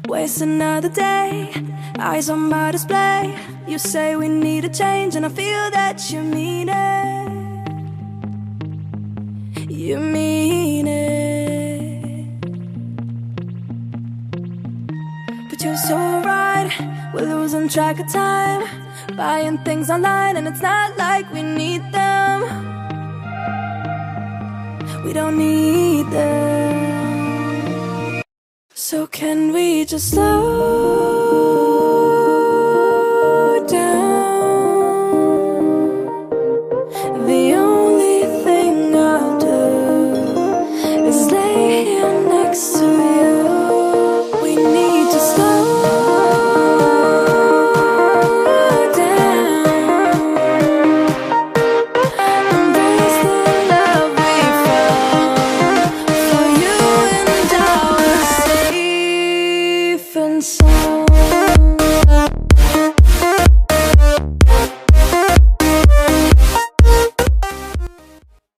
Waste another day, eyes on my display. You say we need a change and I feel that you mean it. You mean it. But you're so right, we're losing track of time, buying things online and it's not like we need them. We don't need them. So can we just slow down? The only thing I'll do is lay here next to you. We need to slow down. Embrace the love we found. For you and I were safe and sound.